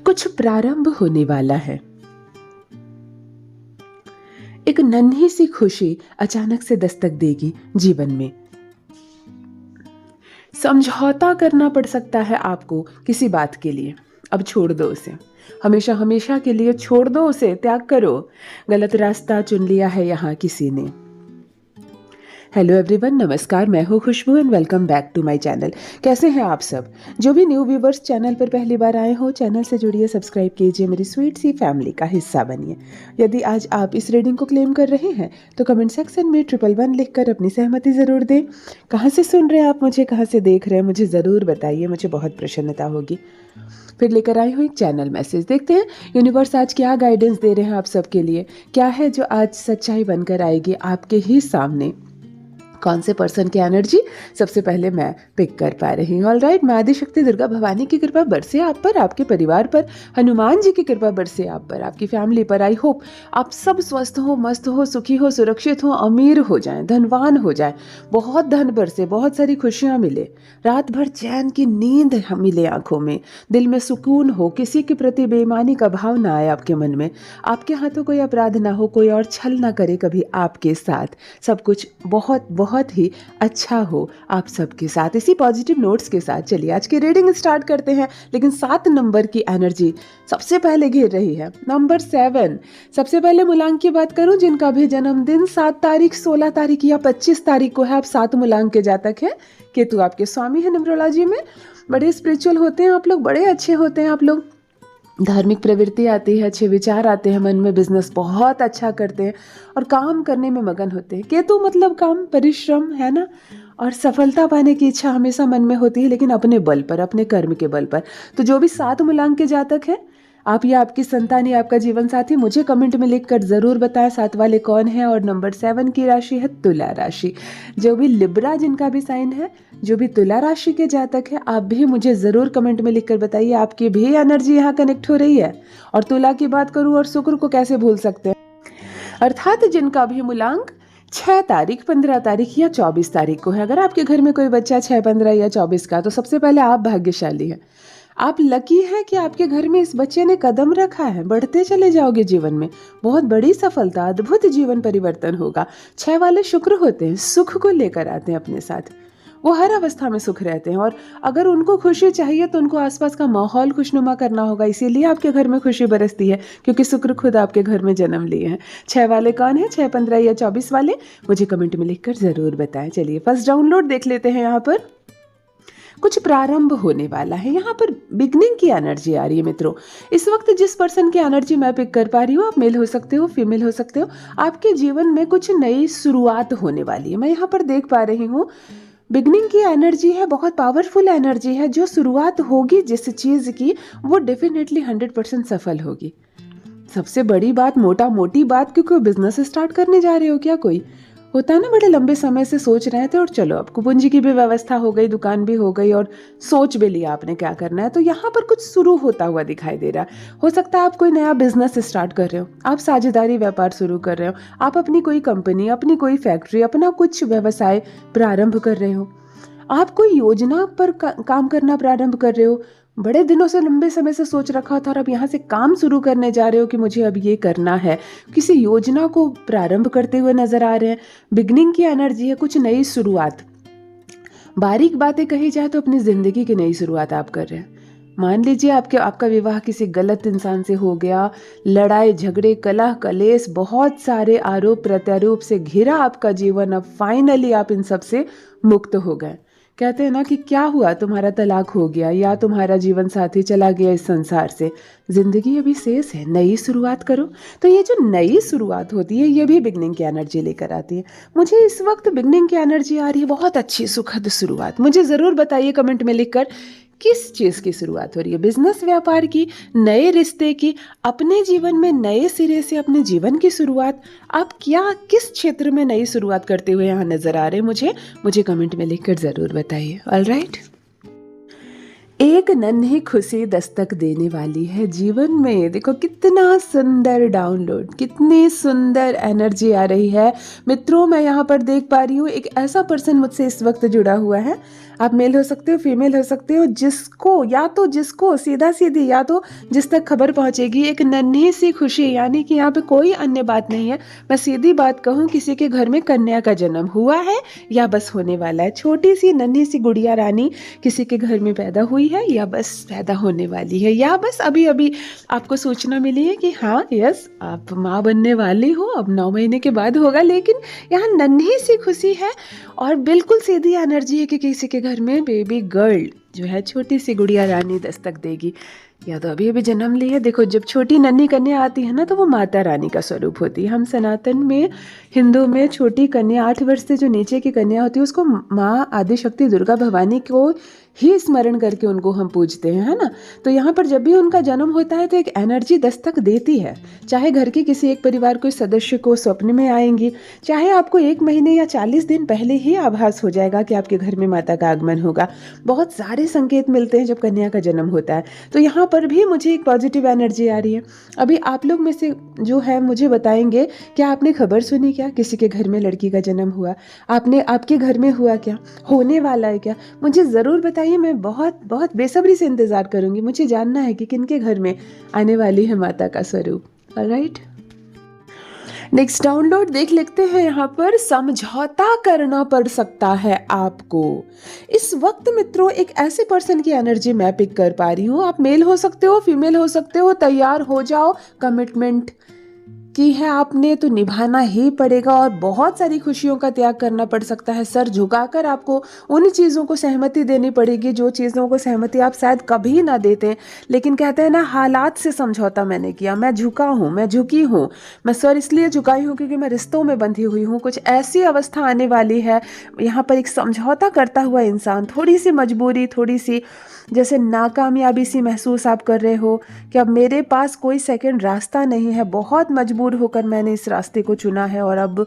कुछ प्रारंभ होने वाला है। एक नन्ही सी खुशी अचानक से दस्तक देगी जीवन में। समझौता करना पड़ सकता है आपको किसी बात के लिए। अब छोड़ दो उसे, हमेशा हमेशा के लिए छोड़ दो उसे, त्याग करो। गलत रास्ता चुन लिया है यहाँ किसी ने। हेलो एवरीवन, नमस्कार, मैं हूँ Khushboo and welcome back to my channel. कैसे हैं आप सब? जो भी न्यू व्यूवर्स चैनल पर पहली बार आए हो, चैनल से जुड़िए, सब्सक्राइब कीजिए, मेरी स्वीट सी फैमिली का हिस्सा बनिए। यदि आज आप इस रीडिंग को क्लेम कर रहे हैं तो कमेंट सेक्शन में 111 लिखकर अपनी सहमति ज़रूर दें। कहाँ से सुन रहे हैं आप मुझे, कहाँ से देख रहे हैं, मुझे ज़रूर बताइए, मुझे बहुत प्रसन्नता होगी। फिर लेकर आई हूँ एक चैनल मैसेज। देखते हैं यूनिवर्स आज क्या गाइडेंस दे रहे हैं आप सबके लिए। क्या है जो आज सच्चाई बनकर आएगी आपके ही सामने। कौन से पर्सन की एनर्जी सबसे पहले मैं पिक कर पा रही हूँ। ऑलराइट, माँ आदिशक्ति दुर्गा भवानी की कृपा बरसे आप पर, आपके परिवार पर, हनुमान जी की कृपा बरसे आप पर, आपकी फैमिली पर। आई होप आप सब स्वस्थ हो, मस्त हो, सुखी हो, सुरक्षित हो, अमीर हो जाएं, धनवान हो जाएं, बहुत धन बरसे, बहुत सारी खुशियाँ मिले, रात भर चैन की नींद मिले आंखों में, दिल में सुकून हो, किसी के प्रति बेईमानी का भाव ना आए आपके मन में, आपके हाथों कोई अपराध ना हो, कोई और छल ना करे कभी आपके साथ, सब कुछ बहुत बहुत ही अच्छा हो आप सबके साथ। इसी पॉजिटिव नोट्स के साथ चलिए आज की रीडिंग स्टार्ट करते हैं। लेकिन 7 नंबर की एनर्जी सबसे पहले घेर रही है। नंबर 7, सबसे पहले मूलांक की बात करूं, जिनका भी जन्मदिन 7 तारीख, 16 तारीख या 25 तारीख को है, आप 7 मूलांक के जातक हैं। केतु आपके स्वामी है न्यूमरोलॉजी में। बड़े स्पिरिचुअल होते हैं आप लोग, बड़े अच्छे होते हैं आप लोग, धार्मिक प्रवृत्ति आती है, अच्छे विचार आते हैं मन में, बिजनेस बहुत अच्छा करते हैं और काम करने में मगन होते हैं। केतु मतलब काम, परिश्रम है ना, और सफलता पाने की इच्छा हमेशा मन में होती है, लेकिन अपने बल पर, अपने कर्म के बल पर। तो जो भी 7 मूलांक के जातक हैं, आप या आपकी संतान या आपका जीवन साथी, मुझे कमेंट में लिखकर ज़रूर बताएं 7 वाले कौन है। और नंबर 7 की राशि है तुला राशि। जो भी लिब्रा जिनका भी साइन है, जो भी तुला राशि के जातक है, आप भी मुझे ज़रूर कमेंट में लिखकर बताइए आपकी भी एनर्जी यहाँ कनेक्ट हो रही है। और तुला की बात करूँ और शुक्र को कैसे भूल सकते हैं, अर्थात जिनका भी मूलांक 6 तारीख, 15 तारीख या 24 तारीख को है। अगर आपके घर में कोई बच्चा 6, 15 या 24 का, तो सबसे पहले आप भाग्यशाली हैं, आप लकी हैं कि आपके घर में इस बच्चे ने कदम रखा है। बढ़ते चले जाओगे जीवन में, बहुत बड़ी सफलता, अद्भुत जीवन परिवर्तन होगा। 6 वाले शुक्र होते हैं, सुख को लेकर आते हैं अपने साथ, वो हर अवस्था में सुख रहते हैं। और अगर उनको खुशी चाहिए तो उनको आसपास का माहौल खुशनुमा करना होगा, इसीलिए आपके घर में खुशी बरसती है, क्योंकि शुक्र खुद आपके घर में जन्म लिए हैं। 6 वाले कौन है, 6, 15 या 24 वाले, मुझे कमेंट में लिखकर जरूर बताएं। चलिए फर्स्ट डाउनलोड देख लेते हैं। यहाँ पर कुछ प्रारंभ होने वाला है, यहाँ पर बिगनिंग की एनर्जी आ रही है मित्रों। इस वक्त जिस पर्सन की एनर्जी मैं पिक कर पा रही हूँ, आप मेल हो सकते हो, फीमेल हो सकते हो, आपके जीवन में कुछ नई शुरुआत होने वाली है। मैं यहाँ पर देख पा रही हूँ बिगनिंग की एनर्जी है, बहुत पावरफुल एनर्जी है। जो शुरुआत होगी जिस चीज़ की, वो डेफिनेटली 100% सफल होगी। सबसे बड़ी बात, मोटा मोटी बात, क्योंकि बिजनेस स्टार्ट करने जा रहे हो क्या, कोई होता है ना, बड़े लंबे समय से सोच रहे थे और चलो अब पूंजी की भी व्यवस्था हो गई, दुकान भी हो गई और सोच भी लिया आपने क्या करना है, तो यहाँ पर कुछ शुरू होता हुआ दिखाई दे रहा है। हो सकता है आप कोई नया बिजनेस स्टार्ट कर रहे हो, आप साझेदारी व्यापार शुरू कर रहे हो, आप अपनी कोई कंपनी, अपनी कोई फैक्ट्री, अपना कुछ व्यवसाय प्रारंभ कर रहे हो, आप कोई योजना पर काम करना प्रारंभ कर रहे हो। बड़े दिनों से, लंबे समय से सोच रखा था और अब यहाँ से काम शुरू करने जा रहे हो कि मुझे अब ये करना है, किसी योजना को प्रारंभ करते हुए नजर आ रहे हैं। बिगनिंग की एनर्जी है, कुछ नई शुरुआत। बारीक बातें कही जाए तो अपनी जिंदगी की नई शुरुआत आप कर रहे हैं। मान लीजिए आपका विवाह किसी गलत इंसान से हो गया, लड़ाई झगड़े, कलह कलेश, बहुत सारे आरोप प्रत्यारोप से घिरा आपका जीवन, अब फाइनली आप इन सब से मुक्त हो गए। कहते हैं ना कि क्या हुआ, तुम्हारा तलाक हो गया या तुम्हारा जीवन साथी चला गया इस संसार से, जिंदगी अभी शेष है, नई शुरुआत करो। तो ये जो नई शुरुआत होती है, ये भी बिगनिंग की एनर्जी लेकर आती है। मुझे इस वक्त बिगनिंग की एनर्जी आ रही है, बहुत अच्छी सुखद शुरुआत। मुझे ज़रूर बताइए कमेंट में लिखकर किस चीज़ की शुरुआत हो रही है, बिजनेस व्यापार की, नए रिश्ते की, अपने जीवन में नए सिरे से अपने जीवन की शुरुआत। आप क्या, किस क्षेत्र में नई शुरुआत करते हुए यहाँ नजर आ रहे हैं, मुझे कमेंट में लिखकर ज़रूर बताइए। ऑलराइट, एक नन्ही खुशी दस्तक देने वाली है जीवन में। देखो कितना सुंदर डाउनलोड, कितनी सुंदर एनर्जी आ रही है मित्रों। मैं यहाँ पर देख पा रही हूँ एक ऐसा पर्सन मुझसे इस वक्त जुड़ा हुआ है। आप मेल हो सकते हो, फीमेल हो सकते हो, जिसको सीधा सीधी या तो जिस तक खबर पहुँचेगी एक नन्ही सी खुशी, यानी कि यहाँ पे कोई अन्य बात नहीं है। मैं सीधी बात कहूँ, किसी के घर में कन्या का जन्म हुआ है या बस होने वाला है। छोटी सी नन्ही सी गुड़िया रानी किसी के घर में पैदा हुई है या बस पैदा होने वाली है, या बस अभी अभी आपको सूचना मिली है कि हाँ यस आप माँ बनने वाली हो, अब 9 महीने के बाद होगा। लेकिन यहाँ नन्ही सी खुशी है और बिल्कुल सीधी एनर्जी है कि किसी के घर में बेबी गर्ल जो है, छोटी सी गुड़िया रानी दस्तक देगी या तो अभी अभी जन्म ली है। देखो जब छोटी नन्ही कन्या आती है ना तो वो माता रानी का स्वरूप होती है। हम सनातन में, हिंदू में छोटी कन्या 8 वर्ष से जो नीचे की कन्या होती है उसको माँ आदिशक्ति दुर्गा भवानी को ही स्मरण करके उनको हम पूजते हैं, है ना। तो यहाँ पर जब भी उनका जन्म होता है तो एक एनर्जी दस्तक देती है। चाहे घर के किसी एक परिवार को सदस्य को स्वप्न में आएंगी, चाहे आपको 1 महीने या 40 दिन पहले ही आभास हो जाएगा कि आपके घर में माता का आगमन होगा। बहुत सारे संकेत मिलते हैं जब कन्या का जन्म होता है। तो यहाँ पर भी मुझे एक पॉजिटिव एनर्जी आ रही है। अभी आप लोग में से जो है मुझे बताएंगे, क्या आपने खबर सुनी? क्या किसी के घर में लड़की का जन्म हुआ? आपके घर में हुआ क्या? होने वाला है क्या? मुझे ज़रूर बताइए। मैं बहुत बहुत बेसब्री से इंतज़ार करूंगी। मुझे जानना है कि किनके घर में आने वाली है माता का स्वरूप। ऑलराइट, नेक्स्ट डाउनलोड देख लेते हैं। यहाँ पर समझौता करना पड़ सकता है आपको इस वक्त मित्रों। एक ऐसे पर्सन की एनर्जी मैं पिक कर पा रही हूँ। आप मेल हो सकते हो, फीमेल हो सकते हो। तैयार हो जाओ, कमिटमेंट की है आपने तो निभाना ही पड़ेगा और बहुत सारी खुशियों का त्याग करना पड़ सकता है। सर झुकाकर आपको उन चीज़ों को सहमति देनी पड़ेगी जो चीज़ों को सहमति आप शायद कभी ना देते। लेकिन कहते हैं ना, हालात से समझौता मैंने किया, मैं झुका हूँ, मैं झुकी हूँ। मैं सर इसलिए झुकाई हूँ क्योंकि मैं रिश्तों में बंधी हुई हूँ। कुछ ऐसी अवस्था आने वाली है यहाँ पर, एक समझौता करता हुआ इंसान, थोड़ी सी मजबूरी, थोड़ी सी जैसे नाकामयाबी सी महसूस आप कर रहे हो कि अब मेरे पास कोई सेकंड रास्ता नहीं है, बहुत मजबूर होकर मैंने इस रास्ते को चुना है और अब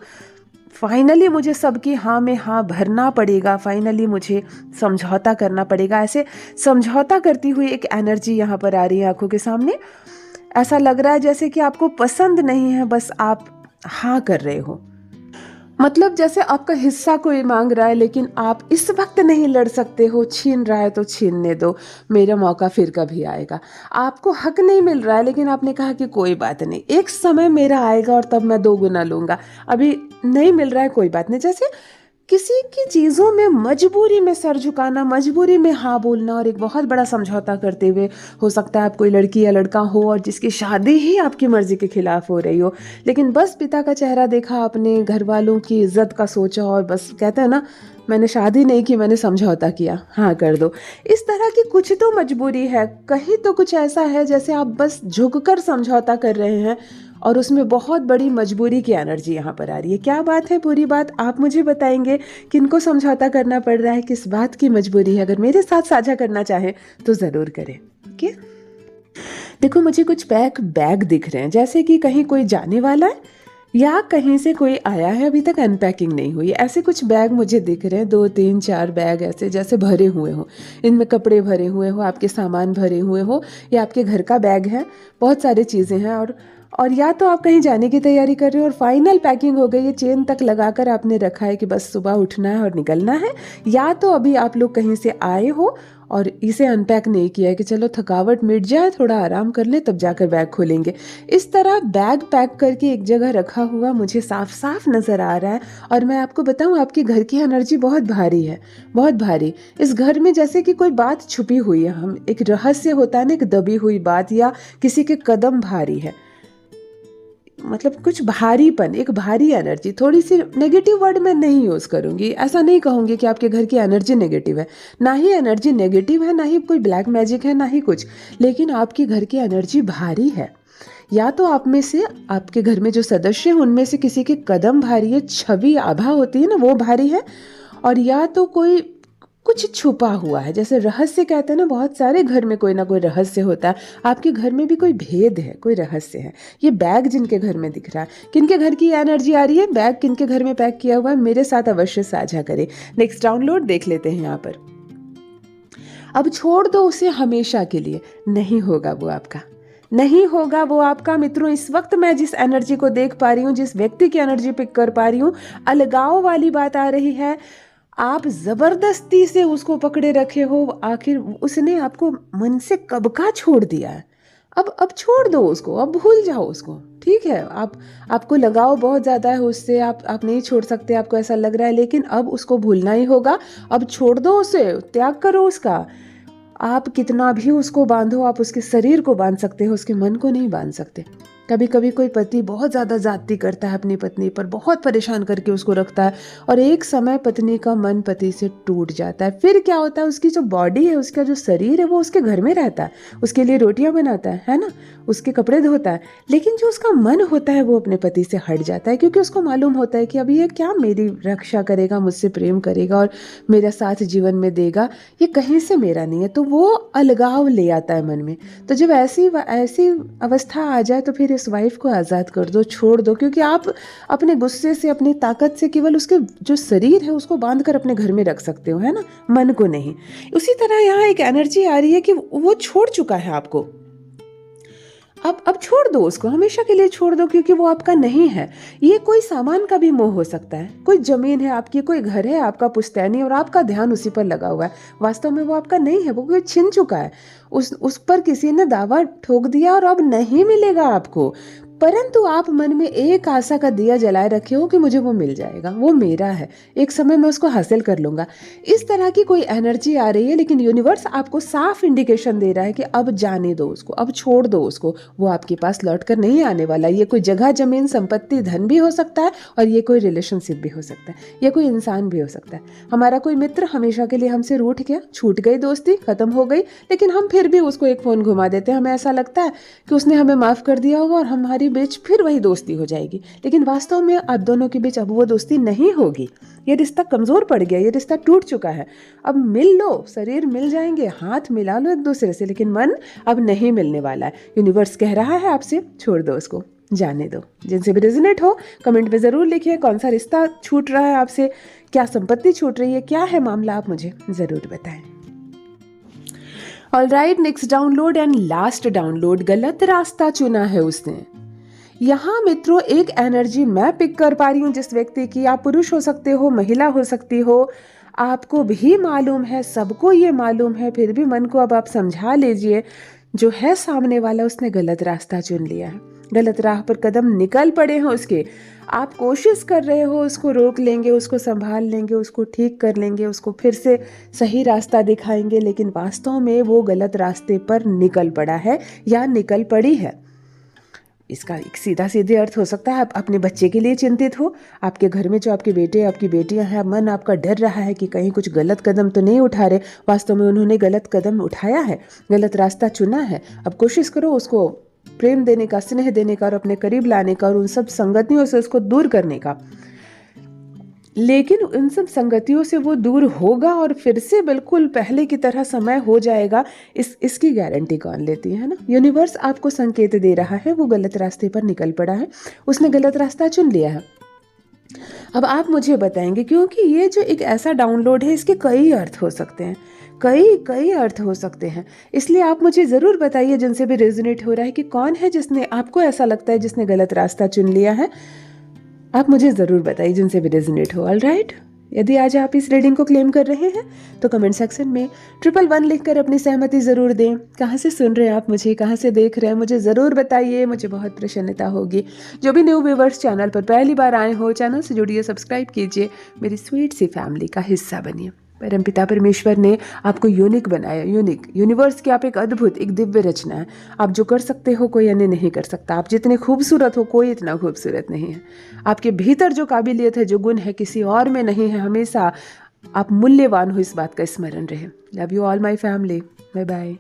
फाइनली मुझे सबकी हाँ में हाँ भरना पड़ेगा, फाइनली मुझे समझौता करना पड़ेगा। ऐसे समझौता करती हुई एक एनर्जी यहाँ पर आ रही है आंखों के सामने। ऐसा लग रहा है जैसे कि आपको पसंद नहीं है, बस आप हाँ कर रहे हो। मतलब जैसे आपका हिस्सा कोई मांग रहा है लेकिन आप इस वक्त नहीं लड़ सकते हो, छीन रहा है तो छीनने दो, मेरा मौका फिर कभी आएगा। आपको हक नहीं मिल रहा है लेकिन आपने कहा कि कोई बात नहीं, एक समय मेरा आएगा और तब मैं 2 गुना लूँगा, अभी नहीं मिल रहा है कोई बात नहीं। जैसे किसी की चीज़ों में मजबूरी में सर झुकाना, मजबूरी में हाँ बोलना और एक बहुत बड़ा समझौता करते हुए। हो सकता है आप कोई लड़की या लड़का हो और जिसकी शादी ही आपकी मर्जी के खिलाफ हो रही हो, लेकिन बस पिता का चेहरा देखा आपने, घर वालों की इज्जत का सोचा और बस कहते हैं ना, मैंने शादी नहीं की, मैंने समझौता किया, हाँ कर दो। इस तरह की कुछ तो मजबूरी है, कहीं तो कुछ ऐसा है जैसे आप बस झुककर समझौता कर रहे हैं और उसमें बहुत बड़ी मजबूरी की एनर्जी यहाँ पर आ रही है। क्या बात है, पूरी बात आप मुझे बताएंगे। किनको समझौता करना पड़ रहा है, किस बात की मजबूरी है? अगर मेरे साथ साझा करना चाहें तो ज़रूर करें। ओके, देखो मुझे कुछ बैग दिख रहे हैं, जैसे कि कहीं कोई जाने वाला है या कहीं से कोई आया है, अभी तक अनपैकिंग नहीं हुई। ऐसे कुछ बैग मुझे दिख रहे हैं, 2 3 4 बैग ऐसे जैसे भरे हुए हो, इनमें कपड़े भरे हुए हो, आपके सामान भरे हुए हो, या आपके घर का बैग है, बहुत सारी चीज़ें हैं। और या तो आप कहीं जाने की तैयारी कर रहे हो और फाइनल पैकिंग हो गई है, चेन तक लगाकर आपने रखा है कि बस सुबह उठना है और निकलना है, या तो अभी आप लोग कहीं से आए हो और इसे अनपैक नहीं किया है कि चलो थकावट मिट जाए, थोड़ा आराम कर ले, तब जाकर बैग खोलेंगे। इस तरह बैग पैक करके एक जगह रखा हुआ मुझे साफ साफ नज़र आ रहा है। और मैं आपको बताऊं, आपके घर की एनर्जी बहुत भारी है, बहुत भारी। इस घर में जैसे कि कोई बात छुपी हुई है, हम एक रहस्य होता है ना, एक दबी हुई बात, या किसी के कदम भारी है, मतलब कुछ भारीपन, एक भारी एनर्जी। थोड़ी सी नेगेटिव वर्ड मैं नहीं यूज़ करूँगी, ऐसा नहीं कहूँगी कि आपके घर की एनर्जी नेगेटिव है, ना ही एनर्जी नेगेटिव है, ना ही कोई ब्लैक मैजिक है, ना ही कुछ, लेकिन आपके घर की एनर्जी भारी है। या तो आप में से, आपके घर में जो सदस्य हैं उनमें से किसी के कदम भारी है, छवि आभा होती है ना, वो भारी है। और या तो कोई कुछ छुपा हुआ है, जैसे रहस्य कहते हैं ना, बहुत सारे घर में कोई ना कोई रहस्य होता है। आपके घर में भी कोई भेद है, कोई रहस्य है। ये बैग जिनके घर में दिख रहा है, किनके घर की एनर्जी आ रही है, बैग किनके घर में पैक किया हुआ है, मेरे साथ अवश्य साझा करें। नेक्स्ट डाउनलोड देख लेते हैं। यहाँ पर अब छोड़ दो उसे हमेशा के लिए। नहीं होगा वो आपका, नहीं होगा वो आपका। मित्रों, इस वक्त मैं जिस एनर्जी को देख पा रही हूँ, जिस व्यक्ति की एनर्जी पिक कर पा रही हूँ, अलगाव वाली बात आ रही है। आप जबरदस्ती से उसको पकड़े रखे हो। आखिर उसने आपको मन से कब का छोड़ दिया है। अब छोड़ दो उसको, अब भूल जाओ उसको। ठीक है, आपको लगाव बहुत ज़्यादा है उससे, आप नहीं छोड़ सकते, आपको ऐसा लग रहा है, लेकिन अब उसको भूलना ही होगा। अब छोड़ दो उसे, त्याग करो उसका। आप कितना भी उसको बांधो, आप उसके शरीर को बांध सकते हो, उसके मन को नहीं बांध सकते। कभी कभी कोई पति बहुत ज़्यादा जाती करता है अपनी पत्नी पर, बहुत परेशान करके उसको रखता है, और एक समय पत्नी का मन पति से टूट जाता है। फिर क्या होता है, उसकी जो बॉडी है, उसका जो शरीर है, वो उसके घर में रहता है, उसके लिए रोटियां बनाता है ना, उसके कपड़े धोता है, लेकिन जो उसका मन होता है वो अपने पति से हट जाता है, क्योंकि उसको मालूम होता है कि अब ये क्या मेरी रक्षा करेगा, मुझसे प्रेम करेगा और मेरा साथ जीवन में देगा, ये कहीं से मेरा नहीं है। तो वो अलगाव ले आता है मन में। तो जब ऐसी अवस्था आ जाए तो फिर इस वाइफ को आज़ाद कर दो, छोड़ दो, क्योंकि आप अपने गुस्से से, अपनी ताकत से केवल उसके जो शरीर है उसको बांध कर अपने घर में रख सकते हो, है ना, मन को नहीं। उसी तरह यहाँ एक एनर्जी आ रही है कि वो छोड़ चुका है आपको। अब छोड़ दो उसको, हमेशा के लिए छोड़ दो, क्योंकि वो आपका नहीं है। ये कोई सामान का भी मोह हो सकता है, कोई जमीन है आपकी, कोई घर है आपका पुश्तैनी, और आपका ध्यान उसी पर लगा हुआ है। वास्तव में वो आपका नहीं है, वो कोई छिन चुका है, उस पर किसी ने दावा ठोक दिया और अब नहीं मिलेगा आपको। परंतु आप मन में एक आशा का दिया जलाए रखे हो कि मुझे वो मिल जाएगा, वो मेरा है, एक समय मैं उसको हासिल कर लूंगा। इस तरह की कोई एनर्जी आ रही है, लेकिन यूनिवर्स आपको साफ इंडिकेशन दे रहा है कि अब जाने दो उसको, अब छोड़ दो उसको। वो आपके पास लौट कर नहीं आने वाला। ये कोई जगह, जमीन, संपत्ति, धन भी हो सकता है, और ये कोई रिलेशनशिप भी हो सकता है, ये कोई इंसान भी हो सकता है। हमारा कोई मित्र हमेशा के लिए हमसे रूठ गया, छूट गई दोस्ती, खत्म हो गई, लेकिन हम फिर भी उसको एक फोन घुमा देते हैं। हमें ऐसा लगता है कि उसने हमें माफ कर दिया होगा और हमारी बीच फिर वही दोस्ती हो जाएगी, लेकिन वास्तव में आप दोनों के बीच अब वो दोस्ती नहीं होगी। ये रिश्ता कमजोर पड़ गया, ये रिश्ता टूट चुका है। अब मिल लो, शरीर मिल जाएंगे, हाथ मिला लो एक दूसरे से, लेकिन मन अब नहीं मिलने वाला है। यूनिवर्स कह रहा है आपसे, छोड़ दो उसको, जाने दो। जिनसे भी रेजोनेट हो कमेंट में जरूर लिखिए, कौन सा रिश्ता छूट रहा है आपसे, क्या संपत्ति छूट रही है, क्या है मामला, आप मुझे जरूर बताएं। Alright, next download and last download, गलत रास्ता चुना है उसने। यहाँ मित्रों एक एनर्जी मैं पिक कर पा रही हूँ जिस व्यक्ति की, आप पुरुष हो सकते हो, महिला हो सकती हो, आपको भी मालूम है, सबको ये मालूम है, फिर भी मन को अब आप समझा लीजिए, जो है सामने वाला उसने गलत रास्ता चुन लिया है, गलत राह पर कदम निकल पड़े हैं उसके। आप कोशिश कर रहे हो उसको रोक लेंगे, उसको संभाल लेंगे, उसको ठीक कर लेंगे, उसको फिर से सही रास्ता दिखाएंगे, लेकिन वास्तव में वो गलत रास्ते पर निकल पड़ा है या निकल पड़ी है। इसका एक सीधा सीधे अर्थ हो सकता है आप अपने बच्चे के लिए चिंतित हो, आपके घर में जो आपके बेटे आपकी बेटियां हैं, मन आपका डर रहा है कि कहीं कुछ गलत कदम तो नहीं उठा रहे। वास्तव में उन्होंने गलत कदम उठाया है, गलत रास्ता चुना है। अब कोशिश करो उसको प्रेम देने का, स्नेह देने का और अपने करीब लाने का और उन सब संगतियों से उसको दूर करने का। लेकिन उन सब संगतियों से वो दूर होगा और फिर से बिल्कुल पहले की तरह समय हो जाएगा, इसकी गारंटी कौन लेती है ना। यूनिवर्स आपको संकेत दे रहा है, वो गलत रास्ते पर निकल पड़ा है, उसने गलत रास्ता चुन लिया है। अब आप मुझे बताएंगे, क्योंकि ये जो एक ऐसा डाउनलोड है, इसके कई अर्थ हो सकते हैं, कई अर्थ हो सकते हैं, इसलिए आप मुझे ज़रूर बताइए जिनसे भी रेजोनेट हो रहा है कि कौन है जिसने, आपको ऐसा लगता है जिसने गलत रास्ता चुन लिया है। आप मुझे ज़रूर बताइए जिनसे भी रेजोनेट हो। ऑलराइट, यदि आज आप इस रीडिंग को क्लेम कर रहे हैं तो कमेंट सेक्शन में 111 लिखकर अपनी सहमति ज़रूर दें। कहाँ से सुन रहे हैं आप मुझे, कहाँ से देख रहे हैं, मुझे ज़रूर बताइए, मुझे बहुत प्रसन्नता होगी। जो भी न्यू व्यूवर्स चैनल पर पहली बार आए हो, चैनल से जुड़िए, सब्सक्राइब कीजिए, मेरी स्वीट सी फैमिली का हिस्सा बनिए। परमपिता परमेश्वर ने आपको यूनिक बनाया, यूनिक, यूनिवर्स की आप एक अद्भुत, एक दिव्य रचना है। आप जो कर सकते हो कोई अन्य नहीं कर सकता। आप जितने खूबसूरत हो कोई इतना खूबसूरत नहीं है। आपके भीतर जो काबिलियत है, जो गुण है, किसी और में नहीं है। हमेशा आप मूल्यवान हो, इस बात का स्मरण रहे। Love you all my family, bye bye.